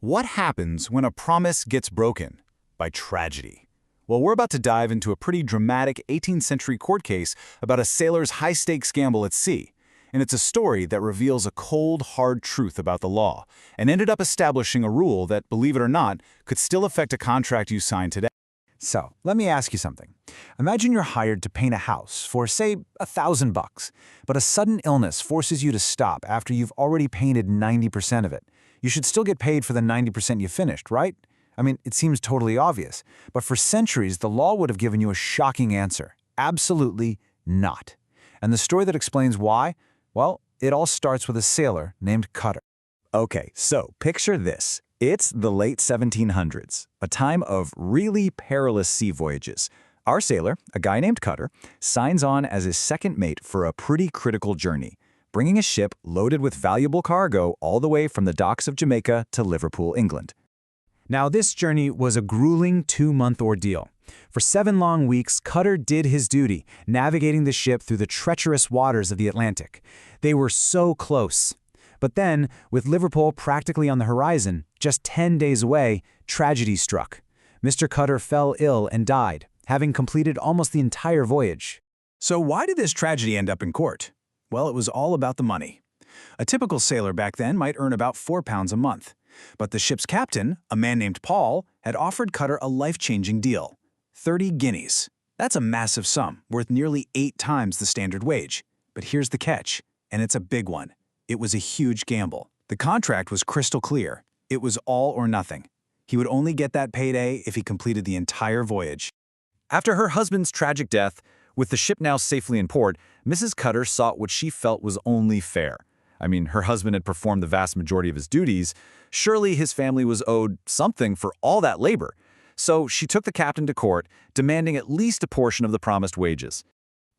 What happens when a promise gets broken? By tragedy. Well, we're about to dive into a pretty dramatic 18th century court case about a sailor's high-stakes gamble at sea. And it's a story that reveals a cold, hard truth about the law, and ended up establishing a rule that, believe it or not, could still affect a contract you sign today. So, let me ask you something. Imagine you're hired to paint a house for, say, $1,000, but a sudden illness forces you to stop after you've already painted 90% of it. You should still get paid for the 90% you finished, right? I mean, it seems totally obvious, but for centuries, the law would have given you a shocking answer. Absolutely not. And the story that explains why? Well, it all starts with a sailor named Cutter. Okay, so picture this. It's the late 1700s, a time of really perilous sea voyages. Our sailor, a guy named Cutter, signs on as his second mate for a pretty critical journey, bringing a ship loaded with valuable cargo all the way from the docks of Jamaica to Liverpool, England. Now, this journey was a grueling 2-month ordeal. For 7 long weeks, Cutter did his duty, navigating the ship through the treacherous waters of the Atlantic. They were so close. But then, with Liverpool practically on the horizon, just 10 days away, tragedy struck. Mr. Cutter fell ill and died, having completed almost the entire voyage. So why did this tragedy end up in court? Well, it was all about the money. A typical sailor back then might earn about £4 a month. But the ship's captain, a man named Paul, had offered Cutter a life-changing deal. 30 guineas. That's a massive sum, worth nearly 8 times the standard wage. But here's the catch, and it's a big one. It was a huge gamble. The contract was crystal clear. It was all or nothing. He would only get that payday if he completed the entire voyage. After her husband's tragic death, with the ship now safely in port, Mrs. Cutter sought what she felt was only fair. I mean, her husband had performed the vast majority of his duties. Surely his family was owed something for all that labor. So she took the captain to court, demanding at least a portion of the promised wages.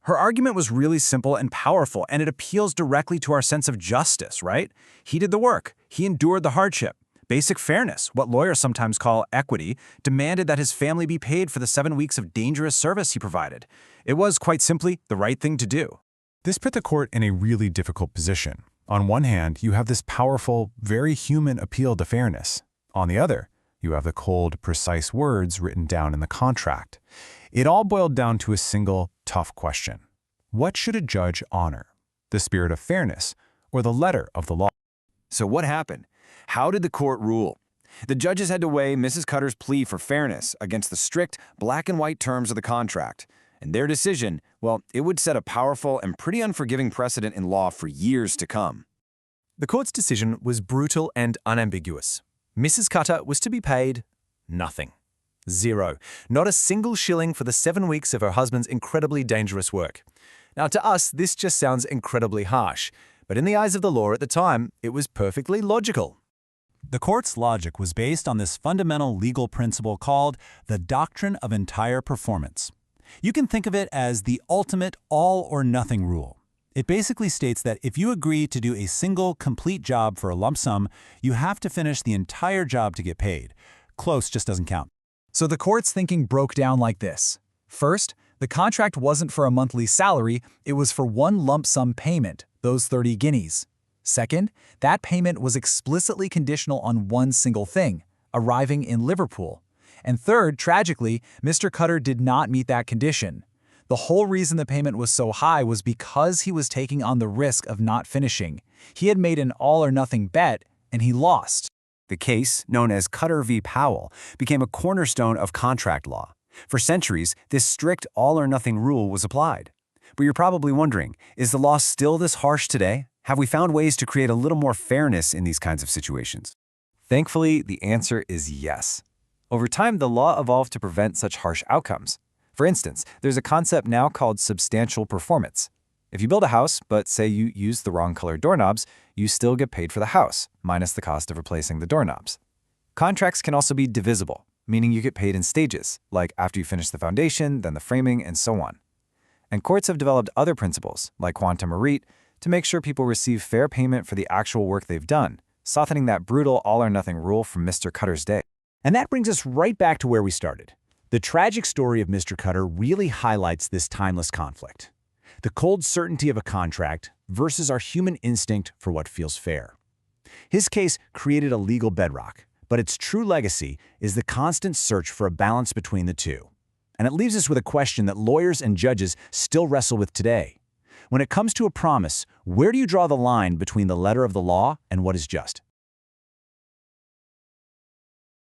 Her argument was really simple and powerful, and it appeals directly to our sense of justice, right? He did the work. He endured the hardship. Basic fairness, what lawyers sometimes call equity, demanded that his family be paid for the 7 weeks of dangerous service he provided. It was, quite simply, the right thing to do. This put the court in a really difficult position. On one hand, you have this powerful, very human appeal to fairness. On the other, you have the cold, precise words written down in the contract. It all boiled down to a single, tough question. What should a judge honor? The spirit of fairness or the letter of the law? So what happened? How did the court rule? The judges had to weigh Mrs. Cutter's plea for fairness against the strict, black-and-white terms of the contract. And their decision, well, it would set a powerful and pretty unforgiving precedent in law for years to come. The court's decision was brutal and unambiguous. Mrs. Cutter was to be paid nothing. 0. Not a single shilling for the 7 weeks of her husband's incredibly dangerous work. Now, to us, this just sounds incredibly harsh, but in the eyes of the law at the time, it was perfectly logical. The court's logic was based on this fundamental legal principle called the doctrine of entire performance. You can think of it as the ultimate all-or-nothing rule. It basically states that if you agree to do a single, complete job for a lump sum, you have to finish the entire job to get paid. Close just doesn't count. So the court's thinking broke down like this. First, the contract wasn't for a monthly salary, it was for one lump sum payment, those 30 guineas. Second, that payment was explicitly conditional on one single thing, arriving in Liverpool. And third, tragically, Mr. Cutter did not meet that condition. The whole reason the payment was so high was because he was taking on the risk of not finishing. He had made an all-or-nothing bet, and he lost. The case, known as Cutter v. Powell, became a cornerstone of contract law. For centuries, this strict all-or-nothing rule was applied. But you're probably wondering, is the law still this harsh today? Have we found ways to create a little more fairness in these kinds of situations? Thankfully, the answer is yes. Over time, the law evolved to prevent such harsh outcomes. For instance, there's a concept now called substantial performance. If you build a house, but say you use the wrong colored doorknobs, you still get paid for the house, minus the cost of replacing the doorknobs. Contracts can also be divisible, meaning you get paid in stages, like after you finish the foundation, then the framing, and so on. And courts have developed other principles, like quantum merite, to make sure people receive fair payment for the actual work they've done, softening that brutal all-or-nothing rule from Mr. Cutter's day. And that brings us right back to where we started. The tragic story of Mr. Cutter really highlights this timeless conflict. The cold certainty of a contract versus our human instinct for what feels fair. His case created a legal bedrock, But its true legacy is the constant search for a balance between the two. And it leaves us with a question that lawyers and judges still wrestle with today. When it comes to a promise, where do you draw the line between the letter of the law and what is just?